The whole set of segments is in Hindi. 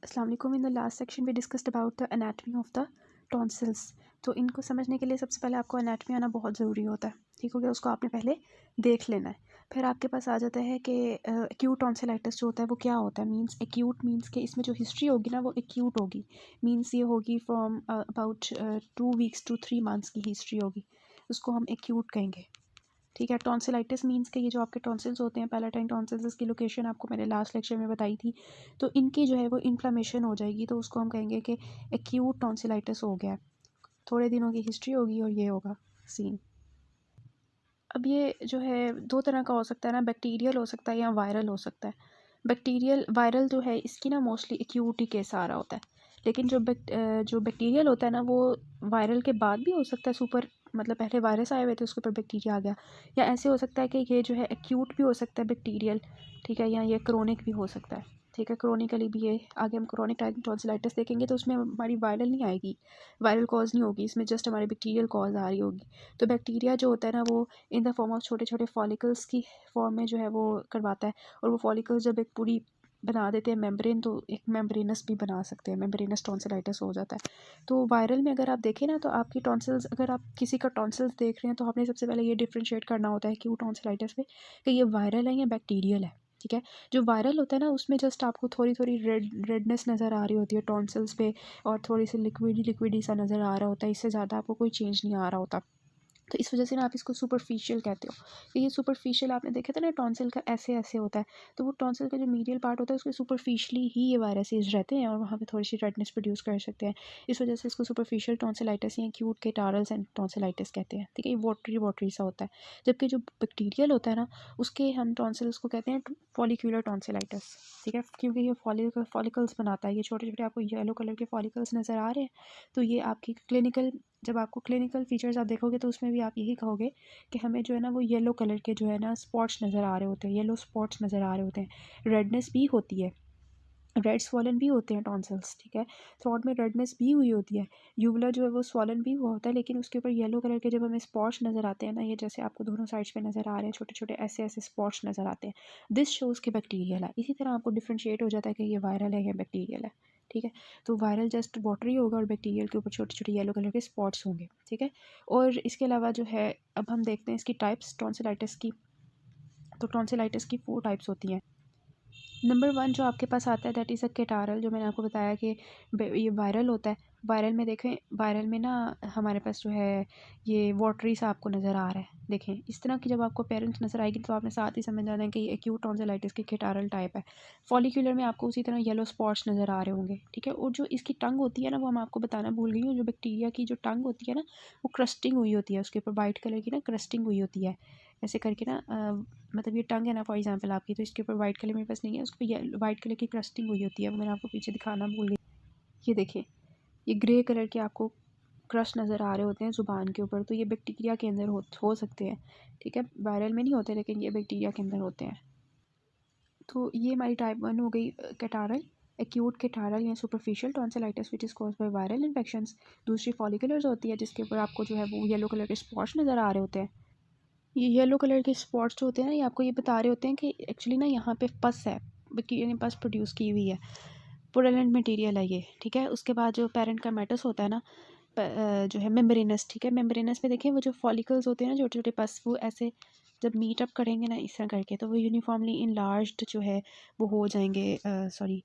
अस्सलाम वालेकुम। In the last section we discussed about the anatomy of the tonsils. तो इनको समझने के लिए सबसे पहले आपको एनाटमी आना बहुत ज़रूरी होता है, ठीक हो गया। उसको आपने पहले देख लेना है। फिर आपके पास आ जाता है कि एक्यूट टॉन्सिलाइटिस जो होता है वो क्या होता है। मींस एक्यूट मींस कि इसमें जो हिस्ट्री होगी ना वो एक्यूट होगी। मींस ये होगी from about 2 weeks to 3 months की हिस्ट्री होगी, उसको हम एक्यूट कहेंगे, ठीक है। टॉन्सिलाइटिस मींस के ये जो आपके टॉन्सिल्स होते हैं, पैलेटाइन टॉन्सिल्स, इसकी लोकेशन आपको मैंने लास्ट लेक्चर में बताई थी। तो इनकी जो है वो इन्फ्लामेशन हो जाएगी, तो उसको हम कहेंगे कि एक्यूट टॉन्सिलाइटिस हो गया है। थोड़े दिनों की हिस्ट्री होगी और ये होगा सीन। अब ये जो है दो तरह का हो सकता है ना, बैक्टीरियल हो सकता है या वायरल हो सकता है। वायरल जो है इसकी ना मोस्टली एक्यूट ही केस आ रहा होता है, लेकिन जो बैक्टीरियल होता है ना वो वायरल के बाद भी हो सकता है। सुपर मतलब पहले वायरस आए हुए थे, उसके ऊपर बैक्टीरिया आ गया। या ऐसे हो सकता है कि ये जो है एक्यूट भी हो सकता है बैक्टीरियल, ठीक है, या ये क्रोनिक भी हो सकता है, ठीक है। क्रोनिकली भी ये आगे हम क्रोनिक टाइप टॉन्सिलाइटिस देखेंगे तो उसमें हमारी वायरल नहीं आएगी, वायरल कॉज नहीं होगी, इसमें जस्ट हमारी बैक्टीरियल कॉज आ रही होगी। तो बैक्टीरिया जो होता है ना वो इन द फॉर्म ऑफ छोटे छोटे फॉलिकल्स की फॉर्म में जो है वो करवाता है। और वो फॉलिकल्स जब एक पूरी बना देते हैं मेम्ब्रेन, तो एक मेम्ब्रेनस भी बना सकते हैं, मेम्ब्रेनस टॉन्सिलाइटिस हो जाता है। तो वायरल में अगर आप देखें ना तो आपकी टॉन्सिल्स, अगर आप किसी का टॉन्सिल्स देख रहे हैं तो आपने सबसे पहले ये डिफ्रेंशिएट करना होता है कि वो टॉन्सिलाइटिस में कि ये वायरल है या बैक्टीरियल है, ठीक है। जो वायरल होता है ना उसमें जस्ट आपको थोड़ी थोड़ी रेडनेस नज़र आ रही होती है टॉन्सिल्स पे, और थोड़ी सी लिक्विडी सा नज़र आ रहा होता है, इससे ज़्यादा आपको कोई चेंज नहीं आ रहा होता। तो इस वजह से ना आप इसको सुपरफिशियल कहते हो। तो ये सुपरफिशियल आपने देखा था ना टॉन्सिल का ऐसे ऐसे होता है, तो वो टॉन्सिल का जो मीडियल पार्ट होता है उसके सुपरफिशियली ही ये वायरसेस रहते हैं और वहाँ पे थोड़ी सी रेडनेस प्रोड्यूस कर सकते हैं। इस वजह से इसको सुपरफिशियल टॉन्सिलाइटिस या एक्यूट केटारल्स एंड टॉन्सिलाइटिस कहते हैं, ठीक है। ये वाटरी वाटरी सा होता है। जबकि जो बैक्टीरियल होता है ना उसके हम टॉन्सिल्स को कहते हैं फॉलिक्यूलर टॉन्सिलाइटिस, ठीक है, क्योंकि ये फॉलिकल्स बनाता है। ये छोटे छोटे आपको येलो कलर के फॉलिकल्स नज़र आ रहे हैं, तो ये आपकी क्लिनिकल, जब आपको क्लिनिकल फीचर्स आप देखोगे तो उसमें भी आप यही कहोगे कि हमें जो है ना वो येलो कलर के जो है ना स्पॉट्स नज़र आ रहे होते हैं, येलो स्पॉट्स नज़र आ रहे होते हैं। रेडनेस भी होती है, रेड स्वॉलन भी होते हैं टॉन्सिल्स, ठीक है। थ्रोट में रेडनेस भी हुई होती है। यूवुला जो है वो स्वॉलन भी हुआ होता है, लेकिन उसके ऊपर येलो कलर के जब हमें स्पॉट्स नज़र आते हैं ना, ये जैसे आपको दोनों साइड्स पे नज़र आ रहे हैं छोटे छोटे ऐसे ऐसे स्पॉट्स नज़र आते हैं, दिस शोज़ के बैक्टीरियल है। इसी तरह आपको डिफ्रेंशिएट हो जाता है कि ये वायरल है या बैक्टीरियल है, ठीक है। तो वायरल जस्ट वाटरी होगा और बैक्टीरियल के ऊपर छोटे छोटे येलो कलर के स्पॉट्स होंगे, ठीक है। और इसके अलावा जो है अब हम देखते हैं इसकी टाइप्स टॉन्सिलाइटिस की। तो टॉन्सिलाइटिस की 4 टाइप्स होती हैं। नंबर 1 जो आपके पास आता है दैट इज़ अ केटारल, जो मैंने आपको बताया कि ये वायरल होता है। वायरल में देखें, वायरल में ना हमारे पास जो है ये वाटरी सा आपको नज़र आ रहा है। देखें इस तरह की जब आपको पेरेंट्स नज़र आएगी तो आपने साथ ही समझ जाना है कि ये एक्यूट टॉन्सिलाइटिस की केटारल टाइप है। फॉलिक्यूलर में आपको उसी तरह येलो स्पॉट्स नज़र आ रहे होंगे, ठीक है। और जो इसकी टंग होती है ना वो मैं आपको बताना भूल गई हूँ, जो बैक्टीरिया की जो टंग होती है ना वो क्रस्टिंग हुई होती है, उसके ऊपर वाइट कलर की ना क्रस्टिंग हुई होती है ऐसे करके ना। मतलब ये टंग है ना फॉर एग्जांपल आपकी, तो इसके ऊपर वाइट कलर मेरे पास नहीं है, उस पर वाइट कलर की क्रस्टिंग हुई होती है, वो मैंने आपको पीछे दिखाना भूल गई। ये देखें, ये ग्रे कलर के आपको क्रस्ट नज़र आ रहे होते हैं ज़ुबान के ऊपर, तो ये बैक्टीरिया के अंदर हो सकते हैं, ठीक है। वायरल में नहीं होते लेकिन ये बैक्टीरिया के अंदर होते हैं। तो ये हमारी टाइप 1 हो गई कैटारल, एक्यूट कैटारल या superficial tonsillitis which is cause by viral infections. दूसरी फॉलिकुलर्स होती है जिसके ऊपर आपको जो है वो येलो कलर के स्पॉट्स नज़र आ रहे होते हैं। ये येलो कलर के स्पॉट्स जो होते हैं ना ये आपको ये बता रहे होते हैं कि एक्चुअली ना यहाँ पे पस है, बैक्टीरिया ने पस प्रोड्यूस की हुई है, पुरलेंट मटेरियल है ये, ठीक है। उसके बाद जो पेरेंट का मेटस होता है ना जो है मेम्ब्रेनस, ठीक है। मेम्ब्रेनस में देखें वो जो फॉलिकल्स होते हैं ना छोटे छोटे पस, वो ऐसे जब मीट अप करेंगे ना इस तरह करके तो वो यूनिफॉर्मली इनलार्ज्ड जो है वो हो जाएंगे, सॉरी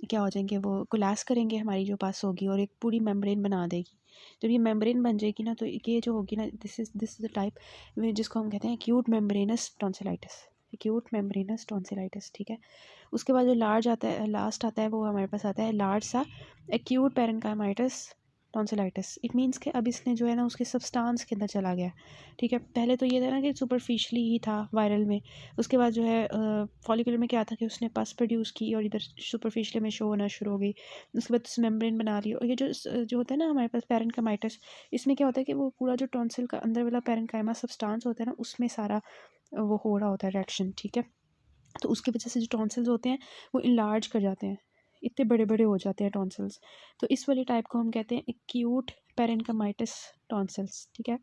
क्या हो जाएंगे, वो कोलैप्स करेंगे हमारी जो पस होगी और एक पूरी मेम्ब्रेन बना देगी। जब ये मेम्ब्रेन बन जाएगी ना तो ये जो होगी ना दिस इज़ द टाइप जिसको हम कहते हैं acute membranes tonsillitis, acute membranes tonsillitis, ठीक है। उसके बाद जो लार्ज आता है, लास्ट आता है, वो हमारे पास आता है लार्ज सा एक्यूट पेरेन्काइमाइटिस टॉन्सिलाइटिस। इट मीन्स कि अब इसने जो है ना उसके सब्सटेंस के अंदर चला गया, ठीक है। पहले तो ये था ना कि सुपरफिशली ही था वायरल में, उसके बाद जो है फॉलिकुलर में क्या था कि उसने पस प्रोड्यूस की और इधर सुपरफिशली में शो होना शुरू हो गई। उसके बाद मेम्ब्रेन बना ली, और ये जो होता है ना हमारे पास पेरेन्काइमाइटिस, इसमें क्या होता है कि वो पूरा जो टॉन्सिल का अंदर वाला पेरेन्काइमा सब्सटेंस होता है ना उसमें सारा वो हो रहा होता है रिएक्शन, ठीक है। तो उसकी वजह से जो टॉन्सिल्स होते हैं वो इनलार्ज कर जाते हैं, इतने बड़े बड़े हो जाते हैं टॉन्सिल्स। तो इस वाली टाइप को हम कहते हैं एक्यूट पेरेन्काइमाइटिस टॉन्सिल्स, ठीक है,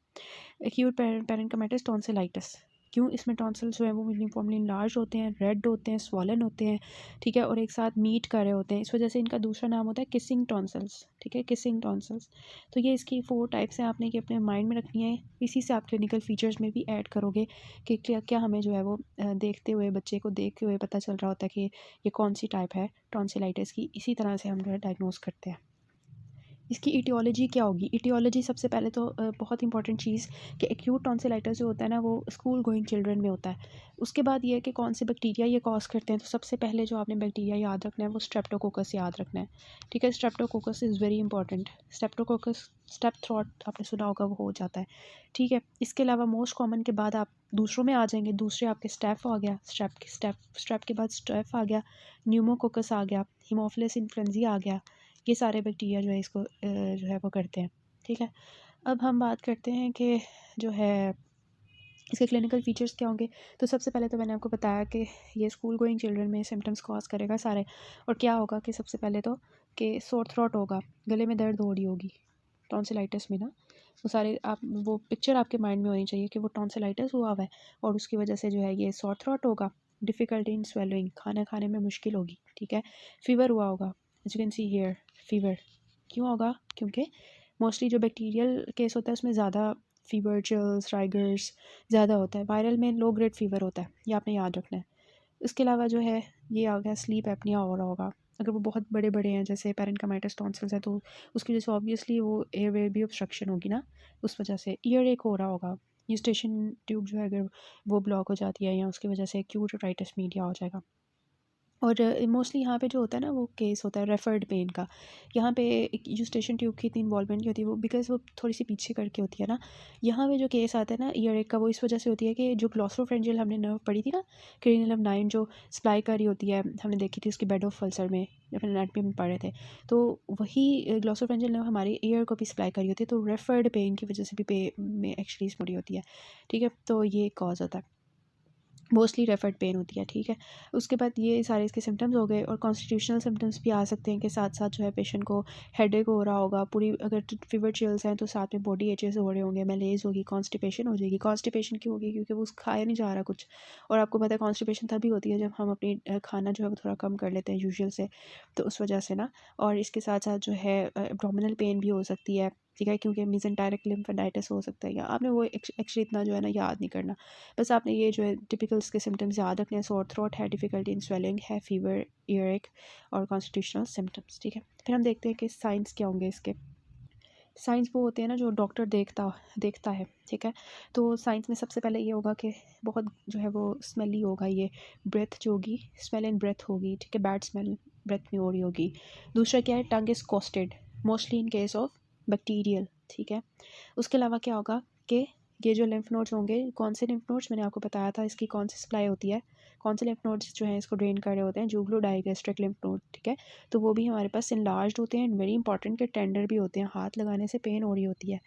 एक्यूट पेरेन्काइमाइटिस टॉन्सिलाइटिस। क्यों इसमें टॉन्सिल्स जो है वो यूनिफॉर्मली लार्ज होते हैं, रेड होते हैं, स्वॉलन होते हैं, ठीक है, और एक साथ मीट कर रहे होते हैं। इस वजह से इनका दूसरा नाम होता है किसिंग टॉन्सिल्स, ठीक है, किसिंग टॉन्सिल्स। तो ये इसकी 4 टाइप्स हैं, आपने कि अपने माइंड में रखनी है। इसी से आप क्लिनिकल फीचर्स में भी ऐड करोगे कि क्या क्या हमें जो है वो देखते हुए, बच्चे को देखते हुए पता चल रहा होता है कि ये कौन सी टाइप है टॉन्सिलाइटिस की। इसी तरह से हम जो है डायग्नोस करते हैं। इसकी इटियोलॉजी क्या होगी? इटियोलॉजी सबसे पहले तो बहुत इंपॉर्टेंट चीज़ कि एक्यूट टॉन्सिलाइटिस जो होता है ना वो स्कूल गोइंग चिल्ड्रन में होता है। उसके बाद ये है कि कौन से बैक्टीरिया ये कॉज करते हैं। तो सबसे पहले जो आपने बैक्टीरिया याद रखना है वो स्ट्रेप्टोकोकस याद रखना है, ठीक है। Streptococcus is very important. Streptococcus step throat आपने सुना होगा, वो हो जाता है, ठीक है। इसके अलावा मोस्ट कॉमन के बाद आप दूसरों में आ जाएंगे। दूसरे आपके स्टेफ आ गया, स्टेप के बाद स्टेफ आ गया, न्यूमोकोकस आ गया, हीमोफिलस इन्फ्लुएंजा आ गया। ये सारे बैक्टीरिया जो है इसको जो है वो करते हैं, ठीक है। अब हम बात करते हैं कि जो है इसके क्लिनिकल फीचर्स क्या होंगे। तो सबसे पहले तो मैंने आपको बताया कि ये स्कूल गोइंग चिल्ड्रन में सिम्टम्स कॉज करेगा सारे। और क्या होगा कि सबसे पहले तो कि सोर थ्रोट होगा, गले में दर्द हो रही होगी टॉन्सिलाइटिस में ना। वो सारे आप वो पिक्चर आपके माइंड में होनी चाहिए कि वो टॉन्सिलाइटिस हुआ हुआ है और उसकी वजह से जो है ये सोर थ्रोट होगा। डिफ़िकल्टी इन स्वेलोइंग, खाना खाने में मुश्किल होगी, ठीक है। फीवर हुआ होगा, as you can see here fever. क्यों होगा? क्योंकि मोस्टली जो बैक्टीरियल केस होता है उसमें ज़्यादा फीवर, चिल्स, राइगर्स ज़्यादा होता है। वायरल में लो ग्रेड फीवर होता है, ये आपने याद रखना है। इसके अलावा जो है ये आ गया स्लीप एपनिया हो रहा होगा। अगर वो बहुत बड़े बड़े हैं जैसे पेरेन्काइमाइटिस टॉन्सिल्स है तो उसकी वजह से ऑब्वियसली वो एयरवे भी ऑब्स्ट्रक्शन होगी ना, उस वजह से ईयर एक हो रहा होगा। यूस्टेशन ट्यूब जो है अगर वो ब्लॉक हो जाती है या उसकी वजह से एक्यूट ओटाइटिस मीडिया हो जाएगा। और मोस्टली यहाँ पे जो होता है ना वो केस होता है रेफर्ड पेन का। यहाँ पे एक यूस्टेशन ट्यूब की इतनी इन्वॉल्वमेंट नहीं होती, वो बिकॉज वो थोड़ी सी पीछे करके होती है ना। यहाँ पे जो केस आता है ना ईयर एक का, वो इस वजह से होती है कि जो ग्लॉसोफ्रेंजियल हमने नर्व पढ़ी थी ना, क्रेनियल नर्व 9 जो सप्लाई कर रही होती है, हमने देखी थी उसकी बेड ऑफ अल्सर में जब एनाटमी में पढ़े थे। तो वही ग्लॉसोफ्रेंजियल नर्व हमारे ईयर को भी सप्लाई कर रही होती है, तो रेफर्ड पेन की वजह से भी पे में एक्चुअली हो रही होती है, ठीक है। तो ये कॉज होता है, मोस्टली रेफर्ड पेन होती है, ठीक है। उसके बाद ये सारे इसके सिम्टम्स हो गए और कॉन्स्टिट्यूशनल सिम्टम्स भी आ सकते हैं कि साथ साथ जो है पेशेंट को हेडेक हो रहा होगा पूरी, अगर फीवर चिल्स हैं तो साथ में बॉडी एचेस हो रहे होंगे, मैलेज होगी, कॉन्स्टिपेशन हो जाएगी। कॉन्स्टिपेशन क्यों होगी? क्योंकि वो खाया नहीं जा रहा कुछ। और आपको पता है कॉन्स्टिपेशन तभी होती है जब हम अपनी खाना जो है वो थोड़ा कम कर लेते हैं यूजुअल से, तो उस वजह से ना। और इसके साथ साथ जो है एब्डोमिनल पेन भी हो सकती है, ठीक है, क्योंकि मेसेंटेरिक लिम्फेडाइटिस हो सकता है। या आपने वो एक्चुअली इतना जो है ना याद नहीं करना, बस आपने ये जो है टिपिकल इसके सिम्टम्स याद रखने हैं। सोर थ्रोट है, डिफ़िकल्टी इन स्वेलिंग है, फीवर, ईयर एक और कॉन्स्टिट्यूशनल सिम्टम्स, ठीक है। फिर हम देखते हैं कि साइंस क्या होंगे इसके। साइंस वो होते हैं ना जो डॉक्टर देखता देखता है, ठीक है। तो साइंस में सबसे पहले ये होगा कि बहुत जो है वो स्मेली होगा, ये ब्रेथ जो होगी, स्मेल एंड ब्रेथ होगी, ठीक है, बैड स्मेल ब्रेथ में हो रही होगी। दूसरा क्या है, tongue is costed, mostly in case of bacterial, ठीक है। उसके अलावा क्या होगा कि ये जो लिम्फ नोड्स होंगे, कौन से लिम्फ नोड्स मैंने आपको बताया था इसकी कौन सी सप्लाई होती है, कौन से लिम्फ नोड्स जो हैं इसको ड्रेन कर रहे होते हैं, जूगलो डाइगैस्ट्रिक लिम्फ नोड, ठीक है। तो वो भी हमारे पास इनलार्ज्ड होते हैं एंड वेरी इंपॉर्टेंट के टेंडर भी होते हैं, हाथ लगाने से पेन हो रही होती है,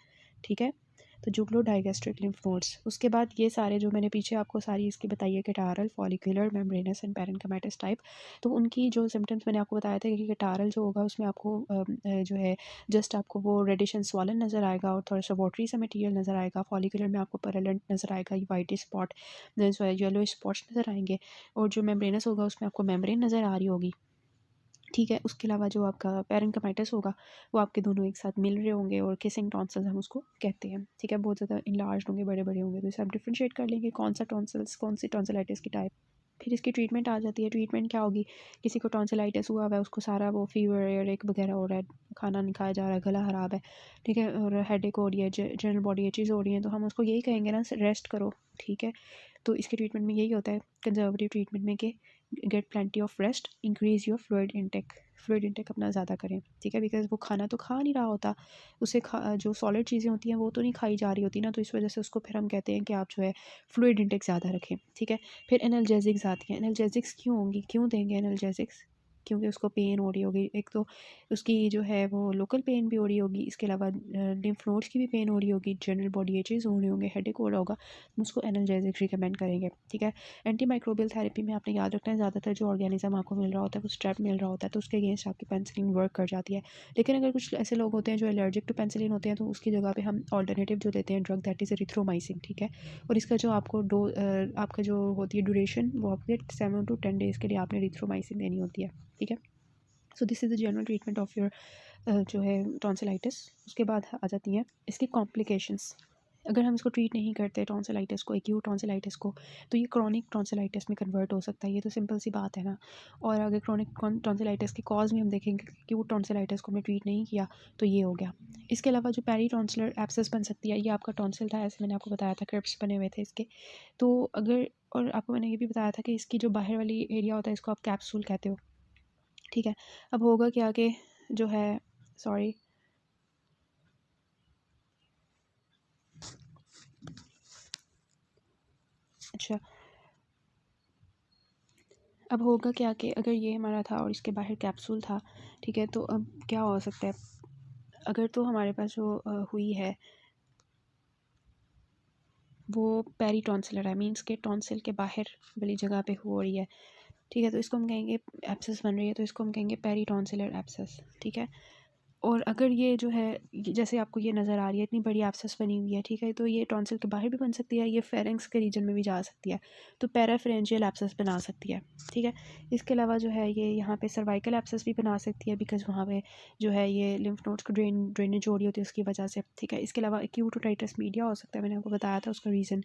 ठीक है। तो जूगलो डाइगैस्ट्रिक लिम्फ नोड्स। उसके बाद ये सारे जो मैंने पीछे आपको सारी इसकी बताई है, catarrhal, follicular, membranous and parenchymatitis type. तो उनकी जो सिम्टम्स मैंने आपको बताया था कि कैटारल जो होगा उसमें आपको जो है जस्ट आपको वो रेडिश एंड स्वॉलन नज़र आएगा और थोड़ा सा वाटरी सा मटीरियल नज़र आएगा। फॉलिकुलर में आपको पैरेलेंट नज़र आएगा, वाइट स्पॉट जो है येलो स्पॉट्स नज़र आएंगे। और जो मेम्ब्रेनस होगा उसमें आपको मेम्ब्रेन नज़र आ रही होगी, ठीक है। उसके अलावा जो आपका पेरेन्काइमाइटिस होगा वो आपके दोनों एक साथ मिल रहे होंगे और किसिंग टॉन्सिल्स हम उसको कहते हैं, ठीक है। बहुत ज़्यादा इनलार्ज होंगे, बड़े बड़े होंगे, तो इसे आप डिफ्रेंशिएट कर लेंगे कौन सा टॉन्सिल्स, कौन सी टॉन्सिलाइटिस की टाइप। फिर इसकी ट्रीटमेंट आ जाती है। ट्रीटमेंट क्या होगी? किसी को टॉन्सिलाइटिस हुआ हुआ है, उसको सारा वो फीवर एयर एक वगैरह हो रहा है, खाना नहीं खाया जा रहा है, गला ख़राब है, ठीक है, और हेडेक हो रही है, जनरल बॉडी एचेज़ हो रही हैं, तो हम उसको यही कहेंगे ना, रेस्ट करो, ठीक है। तो इसके ट्रीटमेंट में यही होता है कंजर्वेटिव ट्रीटमेंट में कि get plenty of rest, increase your fluid intake अपना ज़्यादा करें, ठीक है। बिकॉज वो खाना तो खा नहीं रहा होता, उसे जो सॉलिड चीज़ें होती हैं वो तो नहीं खाई जा रही होती ना, तो इस वजह से उसको फिर हम कहते हैं कि आप जो है फ्लूइड इंटेक ज़्यादा रखें, ठीक है। फिर एनाल्जेसिक्स आती हैं। एनाल्जेसिक्स क्यों होंगी, क्यों देंगे एनाल्जेसिक्स? क्योंकि उसको पेन हो रही होगी, एक तो उसकी जो है वो लोकल पेन भी हो रही होगी, इसके अलावा लिम्फ नोड्स की भी पेन हो रही होगी, जनरल बॉडी एचेस हो रहे होंगे, हेडेक हो रहा होगा, हम उसको एनाल्जेसिक रिकमेंड करेंगे। ठीक है, एंटी माइक्रोबियल थेरेपी में आपने याद रखना है ज़्यादातर जो ऑर्गेनिज्म आपको मिल रहा होता है वो स्ट्रेप मिल रहा होता है, तो उसके अगेंस्ट आपकी पेंसिलिन वर्क कर जाती है। लेकिन अगर कुछ ऐसे लोग होते हैं जो एलर्जिक टू पेंसिलिन होते हैं, तो उसकी जगह पे हम ऑल्टरनेटिव जो लेते हैं ड्रग, दैट इज़ एरिथ्रोमाइसिन। ठीक है, और इसका जो आपको आपका जो होती है ड्यूरेशन, वो आपके 7 to 10 डेज़ के लिए आपने एरिथ्रोमाइसिन देनी होती है। ठीक है, so this is the general treatment of your जो है टॉन्सिलाइटिस। उसके बाद आ जाती हैं इसकी कॉम्प्लिकेशंस। अगर हम इसको ट्रीट नहीं करते टॉन्सिलाइटिस को, एक्यूट टॉन्सिलाइटिस को, तो ये क्रॉनिक टॉन्सिलाइटिस में कन्वर्ट हो सकता है। ये तो सिंपल सी बात है ना। और अगर क्रॉनिक टॉन्सिलाइटिस की कॉज भी हम देखेंगे, एक्यूट टॉन्सिलाइटिस को हमने ट्रीट नहीं किया, तो ये हो गया। इसके अलावा जो पेरी टॉन्सिलर एब्सेस बन सकती है, ये आपका टॉन्सिल था, ऐसे मैंने आपको बताया था, क्रिप्स बने हुए थे इसके। तो अगर, और आपको मैंने ये भी बताया था कि इसकी जो बाहर वाली एरिया होता है इसको आप कैप्सूल कहते हो। ठीक है, अब होगा क्या कि जो है, सॉरी, अच्छा, अब होगा क्या कि अगर ये हमारा था और इसके बाहर कैप्सूल था, ठीक है, तो अब क्या हो सकता है, अगर तो हमारे पास जो हुई है वो पेरी टॉन्सिलर है, मीन्स के टॉन्सिल के बाहर वाली जगह पे हो रही है। ठीक है, तो इसको हम कहेंगे एब्सेस बन रही है, तो इसको हम कहेंगे पेरी टॉन्सिलर एब्सेस। ठीक है, और अगर ये जो है, जैसे आपको ये नज़र आ रही है इतनी बड़ी एब्सेस बनी हुई है, ठीक है, तो ये टॉन्सिल के बाहर भी बन सकती है, ये फेरेंक्स के रीजन में भी जा सकती है, तो पैराफेरेंजियल एब्सेस बना सकती है। ठीक है, इसके अलावा जो है ये यहाँ पे सर्वाइकल एब्सेस भी बना सकती है, बिकॉज वहाँ पे जो है ये लिम्फ नोड्स को ड्रेनेज हो रही होती है उसकी वजह से। ठीक है, इसके अलावा एक्यूट ओटाइटिस मीडिया हो सकता है, मैंने आपको बताया था उसका रीज़न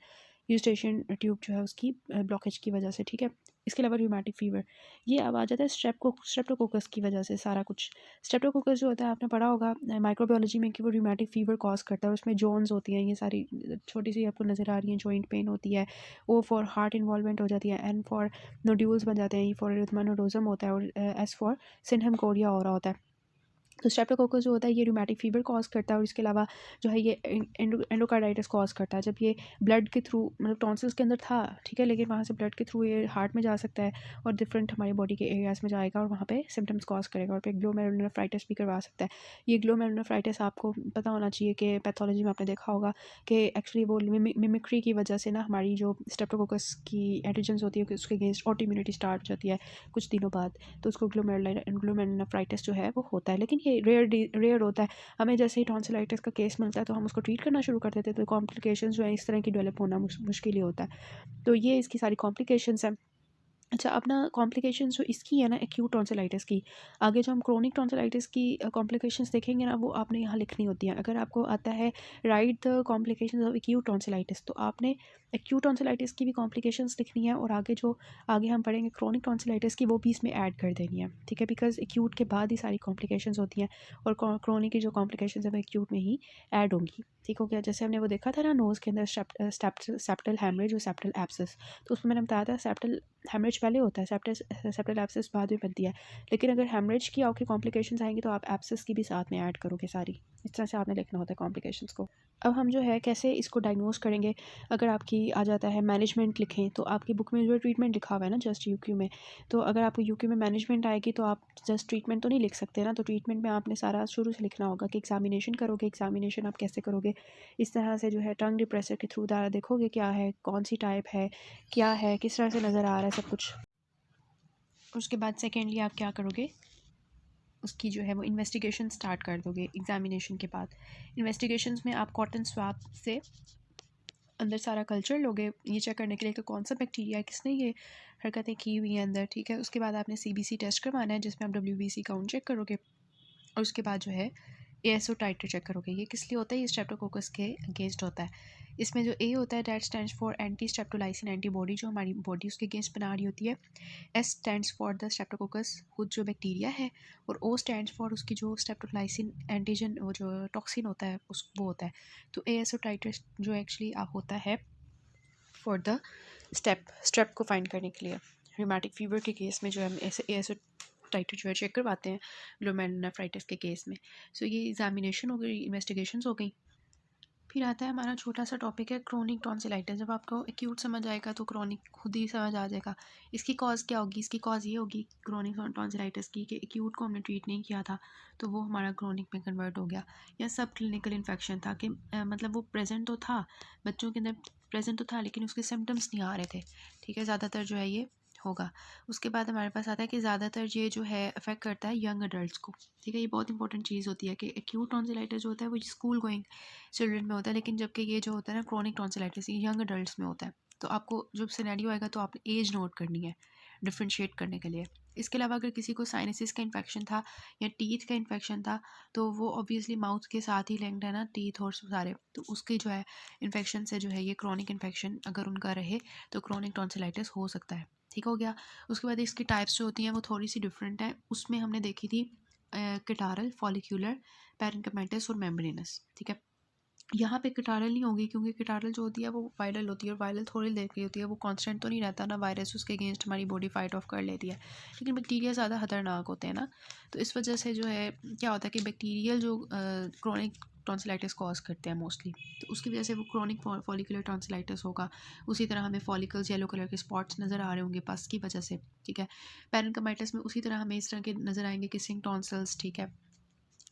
यूस्टेशन ट्यूब जो है उसकी ब्लॉकेज की वजह से। ठीक है, इसके अलावा रूमेटिक फीवर, ये अब आ जाता है स्ट्रेप्टोकोकस की वजह से सारा कुछ। स्ट्रेप्टोकोकस जो होता है आपने पढ़ा होगा माइक्रोबायोलॉजी में कि वो रूमेटिक फीवर कॉज करता है, और उसमें जोन्स होती हैं, ये सारी छोटी सी आपको नज़र आ रही हैं, जॉइंट पेन होती है, ओ फॉर हार्ट इन्वॉल्वमेंट हो जाती है, एन फॉर नोड्यूल्स बन जाते हैं, ई फॉर इरिथमा नोडोजम होता है, और एस फॉर सिनहम कोरिया हो रहा होता है। तो स्ट्रेप्टोकोकस जो होता है ये रूमेटिक फीवर कॉज करता है, और इसके अलावा जो है ये एंडोकार्डाइटिस कॉज करता है, जब ये ब्लड के थ्रू, मतलब टॉन्सिल्स के अंदर था, ठीक है, लेकिन वहाँ से ब्लड के थ्रू ये हार्ट में जा सकता है और डिफरेंट हमारी बॉडी के एरियाज़ में जाएगा और वहाँ पे सिम्टम्स कॉज करेगा, और फिर ग्लोमेरुलनेफ्राइटिस भी करवा सकता है। ये ग्लोमेरुलनेफ्राइटिस आपको पता होना चाहिए कि पैथोलॉजी में आपने देखा होगा कि एक्चुअली वो मिमिक्री की वजह से ना हमारी जो स्ट्रेप्टोकोकस की एंटीजेंस होती है कि उसके अगेंस्ट ऑटो इम्यूनिटी स्टार्ट हो जाती है कुछ दिनों बाद, तो उसको ग्लोमेरुलनेफ्राइटिस जो है वो होता है, लेकिन ये रेयर होता है। हमें जैसे ही टॉन्सिलाइटिस का केस मिलता है तो हम उसको ट्रीट करना शुरू कर देते हैं, तो कॉम्प्लिकेशंस जो है इस तरह की डेवलप होना मुश्किल ही होता है। तो ये इसकी सारी कॉम्प्लिकेशंस हैं। अच्छा, अब ना कॉम्प्लिकेशंस जो इसकी है ना एक्यूट टॉन्सिलाइटिस की, आगे जो हम क्रोनिक टॉन्सिलाइटिस की कॉम्प्लिकेशंस देखेंगे ना, वो आपने यहाँ लिखनी होती हैं। अगर आपको आता है right the complications of acute tonsillitis, तो आपने एक्यूट टॉन्सिलाइटिस की भी कॉम्प्लिकेशंस लिखनी है, और आगे हम पढ़ेंगे क्रोनिक टॉन्सिलाइटिस की, वो भी इसमें ऐड कर देनी है। ठीक है, बिकॉज एक्यूट के बाद ही सारी कॉम्प्लिकेशंस होती हैं, और क्रोनिक की जो कॉम्प्लिकेशंस है वो एक्यूट में ही ऐड होंगी। ठीक हो गया, जैसे हमने वो देखा था ना नोज़ के अंदर सेप्टल हैमरेज और सेप्टल एब्सेस, तो उसमें मैंने बताया था सेप्टल हैमरेज पहले होता है, सेप्टल एब्सेस बाद में बनती है, लेकिन अगर हैमरेज की आपकी कॉम्प्लिकेशंस आएंगी तो आप एब्सेस की भी साथ में ऐड करोगे सारी, इस तरह से आपने लिखना होता है कॉम्प्लिकेशंस को। अब हम जो है कैसे इसको डायग्नोस करेंगे, अगर आपकी आ जाता है मैनेजमेंट लिखें, तो आपकी बुक में जो ट्रीटमेंट लिखा हुआ है ना जस्ट यूक्यू में, तो अगर आपको यूक्यू में मैनेजमेंट आएगी तो आप जस्ट ट्रीटमेंट तो नहीं लिख सकते ना, तो ट्रीटमेंट में आपने सारा शुरू से लिखना होगा कि एग्जामिनेशन करोगे, एग्जामिनेशन आप कैसे करोगे, इस तरह से जो है टंग डिप्रेसर के थ्रू दारा देखोगे क्या है, कौन सी टाइप है, क्या है, किस तरह से नज़र आ रहा है सब कुछ। उसके बाद सेकेंडली आप क्या करोगे, उसकी जो है वो इन्वेस्टिगेशन स्टार्ट कर दोगे एग्जामिनेशन के बाद। इन्वेस्टिगेशंस में आप कॉटन स्वाब से अंदर सारा कल्चर लोगे, ये चेक करने के लिए कि कौन सा बैक्टीरिया है, किसने ये हरकतें की हुई हैं अंदर। ठीक है, उसके बाद आपने CBC टेस्ट करवाना है जिसमें आप WBC काउंट चेक करोगे, और उसके बाद जो है ASO टाइटर चेक करोगे। ये किस लिए होता है, ये स्ट्रेप्टोकोकस के अगेंस्ट होता है। इसमें जो A होता है that stands for anti streptolysin antibody, जो हमारी बॉडी उसके अगेंस्ट बना रही होती है। S stands for the Streptococcus खुद जो बैक्टीरिया है, और O स्टैंड्स फॉर उसकी जो स्ट्रेप्टोलाइसिन एंटीजन, वो जो टॉक्सिन होता है उस वो होता है। तो ASO टाइटर जो एक्चुअली होता है फॉर द स्ट्रेप को फाइंड करने के लिए। रूमेटिक फीवर के केस में जो हम ऐसे ASO टाइटर जो है चेक करवाते हैं ग्लोमेरुलनेफ्राइटिस के केस में। सो ये एग्जामिनेशन हो गई, इन्वेस्टिगेशंस हो गई। फिर आता है हमारा छोटा सा टॉपिक है क्रोनिक टॉन्सिलाइटिस। जब आपको एक्यूट समझ आएगा तो क्रोनिक खुद ही समझ आ जाएगा। इसकी कॉज क्या होगी? इसकी कॉज ये होगी क्रोनिक टॉन्सिलाइटिस की कि एक्यूट को हमने ट्रीट नहीं किया था तो वो हमारा क्रोनिक में कन्वर्ट हो गया, या सब क्लिनिकल इन्फेक्शन था कि मतलब वो प्रेजेंट तो था, बच्चों के अंदर प्रेजेंट तो था लेकिन उसके सिम्टम्स नहीं आ रहे थे। ठीक है, ज़्यादातर जो है ये होगा। उसके बाद हमारे पास आता है कि ज़्यादातर ये जो है अफेक्ट करता है यंग अडल्ट को। ठीक है, ये बहुत इंपॉर्टेंट चीज़ होती है कि एक्यूट टॉन्सिलाइटिस जो होता है वो स्कूल गोइंग चिल्ड्रन में होता है, लेकिन जबकि ये जो होता है ना क्रोनिक टॉन्सिलाइटिस ये यंग अडल्ट्स में होता है। तो आपको जब सिनेरियो आएगा तो आपने एज नोट करनी है डिफ्रेंशिएट करने के लिए। इसके अलावा अगर किसी को साइनसिस का इन्फेक्शन था या टीथ का इन्फेक्शन था तो वो ऑब्वियसली माउथ के साथ ही लिंक्ड है ना, टीथ और सारे, तो उसकी जो है इन्फेक्शन से जो है ये क्रोनिक इन्फेक्शन अगर उनका रहे तो क्रोनिक टॉन्सिलाइटिस हो सकता है। ठीक हो गया। उसके बाद इसकी टाइप्स जो होती हैं वो थोड़ी सी डिफरेंट है। उसमें हमने देखी थी कैटारल, फॉलिक्यूलर, पैरेन्किमाइटिस और मेम्ब्रेनस। ठीक है, यहाँ पे कैटारल नहीं होगी क्योंकि कैटारल जो होती है वो वायरल होती है और वायरल थोड़ी देर की होती है, वो कांस्टेंट तो नहीं रहता ना, वायरस उसके अगेंस्ट हमारी बॉडी फाइट ऑफ कर लेती है। लेकिन बैक्टीरिया ज़्यादा खतरनाक होते हैं ना, तो इस वजह से जो है क्या होता है कि बैक्टीरियल जो क्रोनिक टॉन्सिलाइटिस कॉज करते हैं मोस्टली, तो उसकी वजह से वो क्रोनिक फॉलिकुलर टॉन्सिलाइटिस होगा। उसी तरह हमें फॉलिकल्स येलो कलर के स्पॉट्स नज़र आ रहे होंगे पस की वजह से। ठीक है, पैरेन्किमाइटिस में उसी तरह हमें इस तरह के नज़र आएंगे किसिंग टॉन्सिल्स। ठीक है,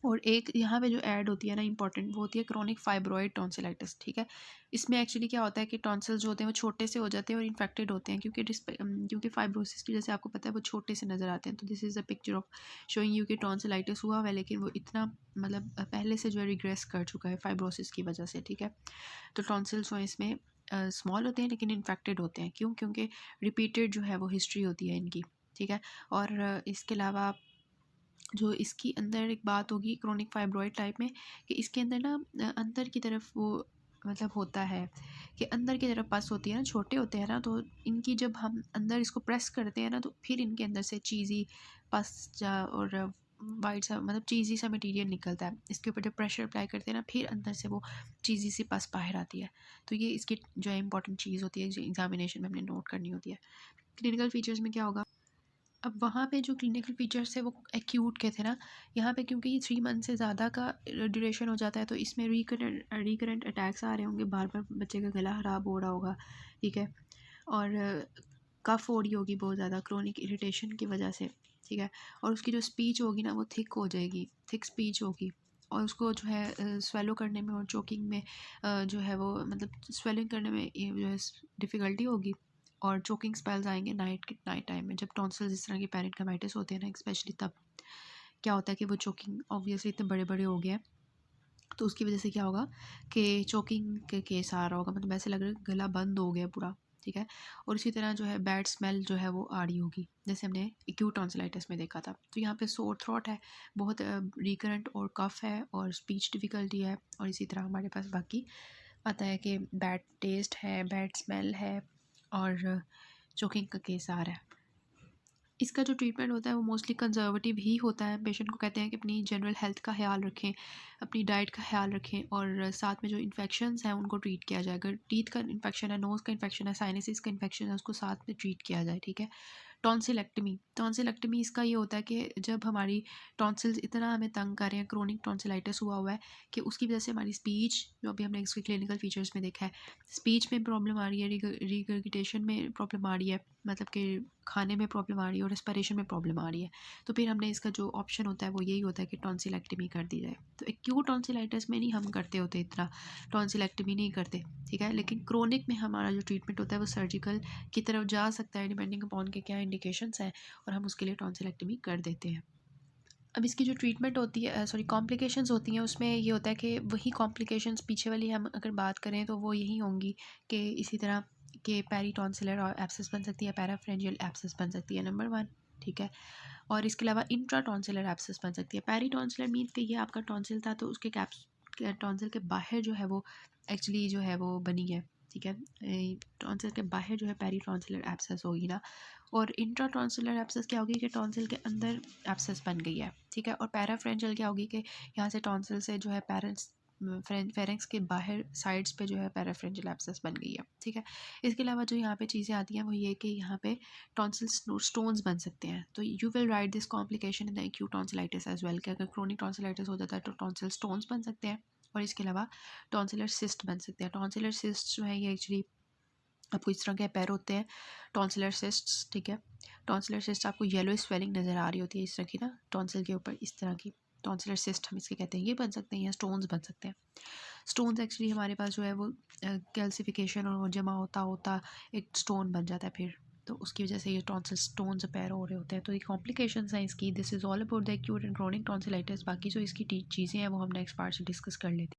और एक यहाँ पे जो ऐड होती है ना इंपॉर्टेंट, वो होती है क्रोनिक फाइब्रॉइड टॉन्सिलाइटिस। ठीक है, इसमें एक्चुअली क्या होता है कि टॉन्सिल्स जो होते हैं वो छोटे से हो जाते हैं और इन्फेक्टेड होते हैं क्योंकि फाइब्रोसिस की जैसे आपको पता है वो छोटे से नज़र आते हैं। तो this is a picture of showing you कि टॉन्सिलाइटिस हुआ हुआ है लेकिन वो इतना मतलब पहले से जो है रिग्रेस कर चुका है फाइब्रोसिस की वजह से। ठीक है, तो टॉन्सिल्स हैं इसमें स्मॉल होते हैं लेकिन इन्फेक्टेड होते हैं। क्यों? क्योंकि रिपीटेड जो है वो हिस्ट्री होती है इनकी। ठीक है, और इसके अलावा जो इसकी अंदर एक बात होगी क्रोनिक फाइब्रॉइड टाइप में कि इसके अंदर ना अंदर की तरफ वो मतलब होता है कि अंदर की तरफ पस होती है ना, छोटे होते हैं ना, तो इनकी जब हम अंदर इसको प्रेस करते हैं ना तो फिर इनके अंदर से चीज़ी पस जा और वाइट सा मतलब चीज़ी सा मटेरियल निकलता है। इसके ऊपर जब प्रेशर अप्लाई करते हैं ना फिर अंदर से वो चीज़ी सी पस बाहर आती है। तो ये इसकी जो है इंपॉर्टेंट चीज़ होती है जो एग्जामिनेशन में हमने नोट करनी होती है। क्लिनिकल फीचर्स में क्या होगा? अब वहाँ पे जो क्लिनिकल फीचर्स थे वो एक्यूट के थे ना, यहाँ पे क्योंकि ये 3 मंथ से ज़्यादा का ड्यूरेशन हो जाता है तो इसमें रिकरेंट अटैक्स आ रहे होंगे, बार बार बच्चे का गला ख़राब हो रहा होगा। ठीक है, और कफ हो रही होगी बहुत ज़्यादा क्रोनिक इरिटेशन की वजह से। ठीक है, और उसकी जो स्पीच होगी ना वो थिक हो जाएगी, थिक स्पीच होगी, और उसको जो है स्वेलो करने में और चोकिंग में जो है वो मतलब स्वेलिंग करने में ये जो है डिफ़िकल्टी होगी, और चोकिंग स्पेल्स आएंगे नाइट टाइम में जब टॉन्सिल्स इस तरह के पैरेन्किमाइटिस होते हैं ना स्पेशली, तब क्या होता है कि वो चोकिंग ऑब्वियसली इतने बड़े बड़े हो गए हैं तो उसकी वजह से क्या होगा कि चोकिंग के केस आ रहा होगा, मतलब ऐसे लग रहा है गला बंद हो गया पूरा। ठीक है, और इसी तरह जो है बैड स्मेल जो है वो आ रही होगी जैसे हमने एक्यूट टॉन्सिलाइटिस में देखा था। तो यहाँ पे सोर थ्रोट है, बहुत रिकरेंट और कफ है और स्पीच डिफ़िकल्टी है, और इसी तरह हमारे पास बाकी आता है कि बैड टेस्ट है, बैड स्मेल है और चोकिंग का केस आ रहा है। इसका जो ट्रीटमेंट होता है वो मोस्टली कंजर्वेटिव ही होता है। पेशेंट को कहते हैं कि अपनी जनरल हेल्थ का ख्याल रखें, अपनी डाइट का ख्याल रखें और साथ में जो इन्फेक्शंस हैं उनको ट्रीट किया जाए। अगर टीथ का इन्फेक्शन है, नोज़ का इन्फेक्शन है, साइनसिस का इन्फेक्शन है, उसको साथ में ट्रीट किया जाए। ठीक है, टॉन्सिलेक्टमी इसका ये होता है कि जब हमारी टॉन्सिल्स इतना हमें तंग कर रहे हैं, क्रोनिक टॉन्सिलाइटिस हुआ हुआ है कि उसकी वजह से हमारी स्पीच, जो अभी हमने इसके क्लिनिकल फीचर्स में देखा है, स्पीच में प्रॉब्लम आ रही है, रिगर्गिटेशन में प्रॉब्लम आ रही है, मतलब कि खाने में प्रॉब्लम आ रही है और रेस्पिरेशन में प्रॉब्लम आ रही है, तो फिर हमने इसका जो ऑप्शन होता है वो यही होता है कि टॉन्सिलेक्टमी कर दी जाए। तो एक्यूट टॉन्सिलाइटिस में नहीं हम करते होते इतना, टॉन्सिलेक्टमी नहीं करते। ठीक है, लेकिन क्रोनिक में हमारा जो ट्रीटमेंट होता है वो सर्जिकल की तरफ जा सकता है डिपेंडिंग अपॉन के क्या इंडिकेशंस हैं, और हम उसके लिए टॉन्सिलेक्टमी कर देते हैं। अब इसकी जो ट्रीटमेंट होती है कॉम्प्लिकेशंस होती हैं, उसमें ये होता है कि वही कॉम्प्लिकेशंस पीछे वाली हम अगर बात करें तो वो यही होंगी कि इसी तरह के पेरी टॉन्सिलर और एब्सेस बन सकती है, पैराफ्रेंजियल एब्सेस बन सकती है, नंबर 1। ठीक है, और इसके अलावा इंट्रा टॉन्सिलर एब्सेस बन सकती है। पेरी टॉन्सिलर मीन्स कि ये आपका टॉन्सिल था तो उसके टॉन्सिल के बाहर जो है वो एक्चुअली जो है वो बनी है। ठीक है, टॉन्सिल के बाहर जो है पेरी टॉन्सिलर एब्सेस होगी ना, और इंट्रा टॉन्सिलर एब्सेस क्या होगी कि टॉन्सिल के अंदर एब्सेस बन गई है। ठीक है, और पैराफ्रेंजियल क्या होगी कि यहाँ से टॉन्सिल से जो है फेरेंक्स के बाहर साइड्स पे जो है पैराफ्रेंजियल एब्सेस बन गई है। ठीक है, इसके अलावा जो यहाँ पे चीज़ें आती हैं वो ये कि यहाँ पे टॉन्सिल स्टोन्स बन सकते हैं। तो you will write this complication in the acute tonsillitis as well कि अगर क्रोनिक टॉन्सिलाइटिस हो जाता है तो टॉन्सिल स्टोन्स बन सकते हैं। और इसके अलावा टॉन्सिलर सिस्ट बन सकते हैं। टॉन्सिलर सिस्ट जो है ये एक्चुअली आपको इस तरह के पैर होते हैं टॉन्सिलर सिस्ट्स, ठीक है। टॉन्सिलर सिस्ट आपको येलो स्वेलिंग नज़र आ रही होती है इस तरह की ना, टॉन्सिल के ऊपर इस तरह की टॉन्सिलर सिस्ट हम इसके कहते हैं। ये बन सकते हैं या स्टोन्स बन सकते हैं। स्टोन्स एक्चुअली हमारे पास जो है वो कैल्सिफिकेशन और जमा होता होता एक स्टोन बन जाता है फिर, तो उसकी वजह से ये टॉन्सिल स्टोन्स पैर हो रहे होते हैं। तो ये कॉम्प्लिकेशंस हैं इसकी। This is all about the acute and chronic tonsillitis. बाकी जो इसकी चीज़ें हैं वो हम नेक्स्ट पार्ट से डिस्कस कर लेते हैं।